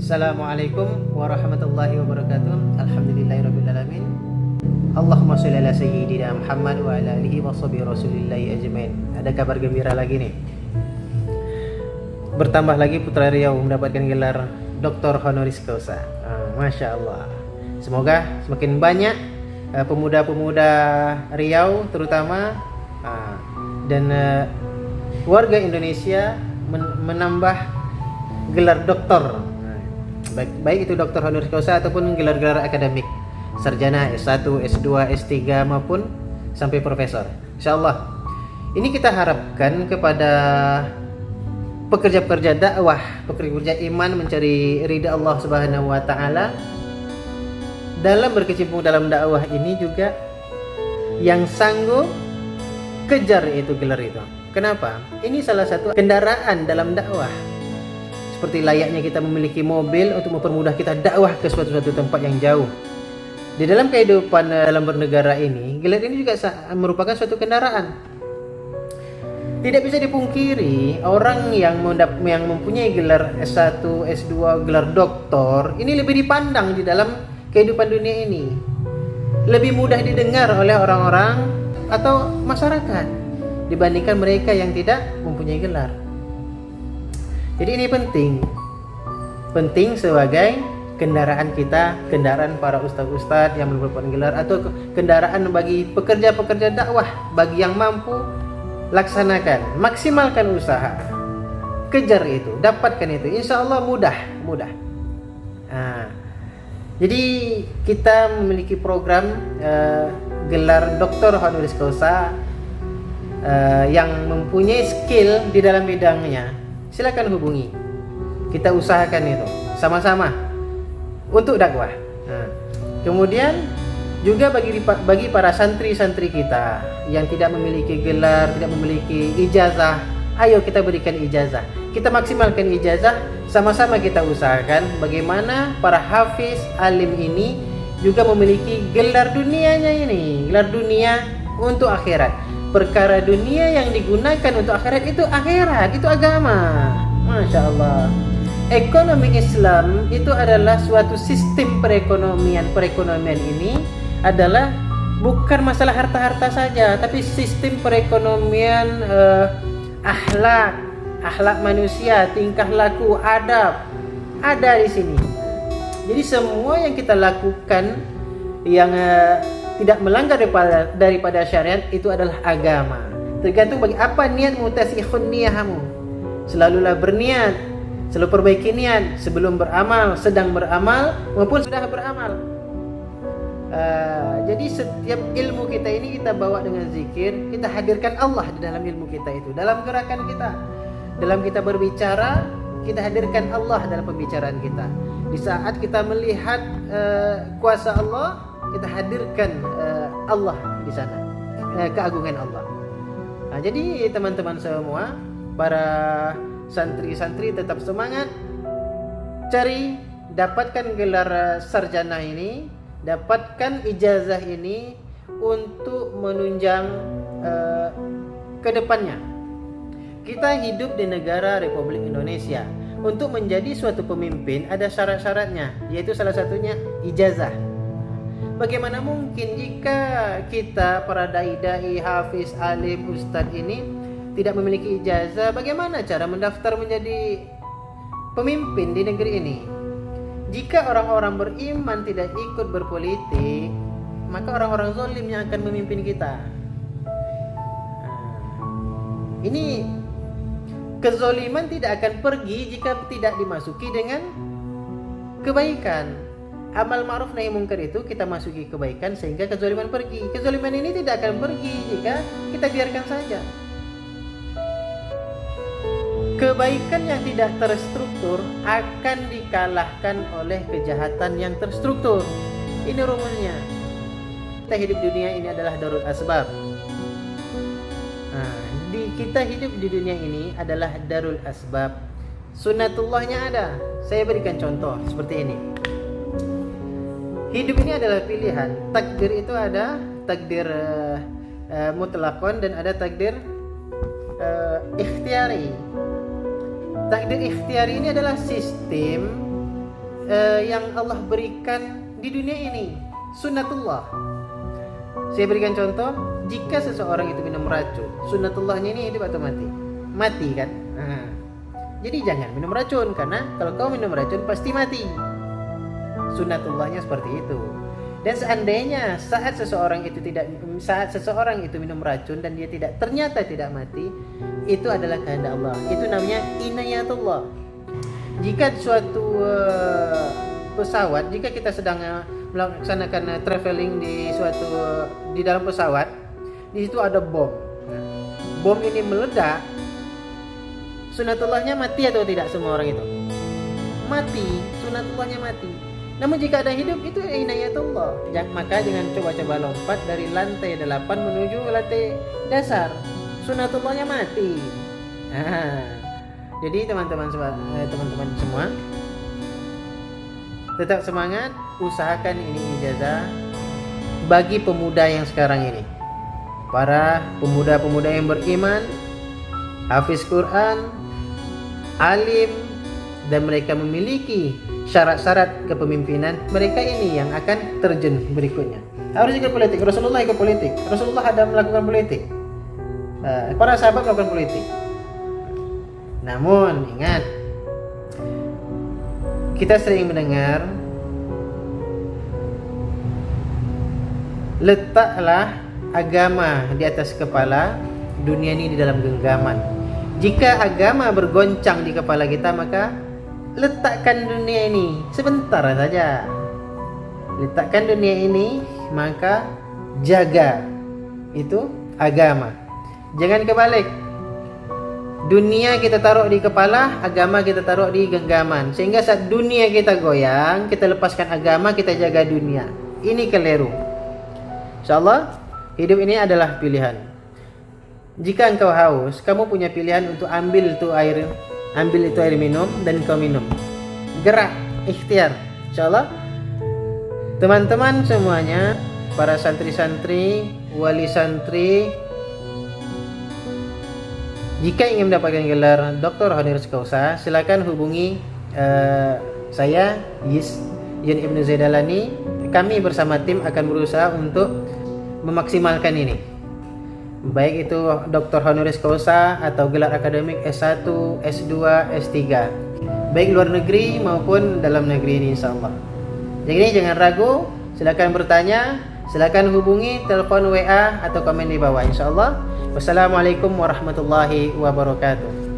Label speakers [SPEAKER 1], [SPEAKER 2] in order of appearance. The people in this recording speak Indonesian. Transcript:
[SPEAKER 1] Assalamualaikum warahmatullahi wabarakatuh. Alhamdulillahirrabbilalamin. Allahumma sholli ala sayyidina Muhammad wa ala alihi wa sahbihi rasulillahi ajmain. Ada kabar gembira lagi nih. Bertambah lagi Putra Riau mendapatkan gelar Doktor Honoris Causa. Masya Allah. Semoga semakin banyak pemuda-pemuda Riau terutama dan warga Indonesia menambah gelar doktor. Baik itu doktor honoris causa ataupun gelar-gelar akademik, sarjana S1, S2, S3 maupun sampai profesor. Insyaallah. Ini kita harapkan kepada pekerja-pekerja dakwah, pekerja iman mencari ridha Allah Subhanahu wa taala. Dalam berkecimpung dalam dakwah ini juga yang sanggup kejar itu gelar itu. Kenapa? Ini salah satu kendaraan dalam dakwah. Seperti layaknya kita memiliki mobil untuk mempermudah kita dakwah ke suatu tempat yang jauh. Di dalam kehidupan dalam bernegara ini, gelar ini juga merupakan suatu kendaraan. Tidak bisa dipungkiri, orang yang mempunyai gelar S1, S2, gelar doktor, ini lebih dipandang di dalam kehidupan dunia ini. Lebih mudah didengar oleh orang-orang atau masyarakat dibandingkan mereka yang tidak mempunyai gelar. Jadi ini penting sebagai kendaraan kita, kendaraan para ustadz-ustadz yang merupakan gelar, atau kendaraan bagi pekerja-pekerja dakwah, bagi yang mampu laksanakan, maksimalkan usaha, kejar itu, dapatkan itu, insya Allah mudah. Jadi kita memiliki program gelar Doktor Honoris Causa yang mempunyai skill di dalam bidangnya. Silakan hubungi. Kita usahakan itu sama-sama untuk dakwah. Kemudian juga bagi para santri-santri kita yang tidak memiliki gelar, tidak memiliki ijazah, ayo kita berikan ijazah. Kita maksimalkan ijazah, sama-sama kita usahakan bagaimana para hafiz alim ini juga memiliki gelar dunianya ini, gelar dunia untuk akhirat. Perkara dunia yang digunakan untuk akhirat, itu agama. Masya Allah. Ekonomi Islam itu adalah suatu sistem perekonomian ini adalah bukan masalah harta-harta saja, tapi sistem perekonomian, akhlak manusia, tingkah laku, adab ada di sini. Jadi semua yang kita lakukan yang tidak melanggar daripada syariat itu adalah agama. Tergantung bagi apa niatmu, tasihun niyahmu. Selalulah berniat, selalu perbaiki niat sebelum beramal, sedang beramal maupun sudah beramal. Jadi setiap ilmu kita ini kita bawa dengan zikir, kita hadirkan Allah di dalam ilmu kita itu, dalam gerakan kita, dalam kita berbicara, kita hadirkan Allah dalam pembicaraan kita. Di saat kita melihat kuasa Allah, kita hadirkan Allah di sana, keagungan Allah. Jadi teman-teman semua, para santri-santri tetap semangat, cari, dapatkan gelar sarjana ini, dapatkan ijazah ini untuk menunjang ke depannya. Kita hidup di negara Republik Indonesia. Untuk menjadi suatu pemimpin ada syarat-syaratnya, yaitu salah satunya ijazah. Bagaimana mungkin jika kita para dai-dai, hafiz, alim, ustadz ini tidak memiliki ijazah? Bagaimana cara mendaftar menjadi pemimpin di negeri ini? Jika orang-orang beriman tidak ikut berpolitik, maka orang-orang zalim yang akan memimpin kita. Ini kezaliman tidak akan pergi jika tidak dimasuki dengan kebaikan. Amal ma'ruf nahi mungkar itu kita masuki kebaikan sehingga kezaliman pergi. Kezaliman ini tidak akan pergi jika kita biarkan saja. Kebaikan yang tidak terstruktur akan dikalahkan oleh kejahatan yang terstruktur. Ini rumusnya. Kita hidup di dunia ini adalah darul asbab. Kita hidup di dunia ini adalah darul asbab. Sunnatullahnya ada. Saya berikan contoh seperti ini. Hidup ini adalah pilihan. Takdir itu ada takdir mutlakon dan ada takdir ikhtiyari. Takdir ikhtiyari ini adalah sistem yang Allah berikan di dunia ini, sunnatullah. Saya berikan contoh, jika seseorang itu minum racun, sunnatullahnya ini hidup atau mati? Mati kan? Jadi jangan minum racun, karena kalau kau minum racun pasti mati. Sunnatullahnya seperti itu. Dan seandainya saat seseorang itu minum racun dan dia ternyata tidak mati, itu adalah kehendak Allah. Itu namanya inayatullah. Jika suatu pesawat, jika kita sedang melaksanakan traveling di dalam pesawat, di situ ada bom. Bom ini meledak, sunnatullahnya mati atau tidak semua orang itu? Mati, sunnatullahnya mati. Namun jika ada hidup, itu inayatullah. Maka jangan coba-coba lompat dari lantai 8 menuju lantai dasar. Sunnatullahnya mati. Jadi teman-teman semua, tetap semangat, usahakan ini ijazah bagi pemuda yang sekarang ini. Para pemuda-pemuda yang beriman, hafiz Quran, alim, dan mereka memiliki syarat-syarat kepemimpinan, mereka ini yang akan terjun berikutnya. Harus ikut politik. Rasulullah ikut politik. Rasulullah ada melakukan politik. Para sahabat melakukan politik. Namun ingat, kita sering mendengar, letaklah agama di atas kepala, dunia ini di dalam genggaman. Jika agama bergoncang di kepala kita, maka letakkan dunia ini sebentar saja. Letakkan dunia ini, maka jaga itu agama. Jangan kebalik. Dunia kita taruh di kepala, agama kita taruh di genggaman. Sehingga saat dunia kita goyang, kita lepaskan agama, kita jaga dunia. Ini keliru. InsyaAllah, hidup ini adalah pilihan. Jika engkau haus, kamu punya pilihan untuk ambil itu air minum dan kau minum. Gerak, ikhtiar. InsyaAllah, teman-teman semuanya, para santri-santri, wali santri, jika ingin mendapatkan gelar Dr. Honoris Causa, silakan hubungi saya, Yun Ibnu Zaidalani. Kami bersama tim akan berusaha untuk memaksimalkan ini. Baik itu Dr. Honoris Causa atau gelar akademik S1, S2, S3. Baik luar negeri maupun dalam negeri ini insyaallah. Jadi jangan ragu, silakan bertanya, silakan hubungi telepon WA atau komen di bawah insyaallah. Wassalamualaikum warahmatullahi wabarakatuh.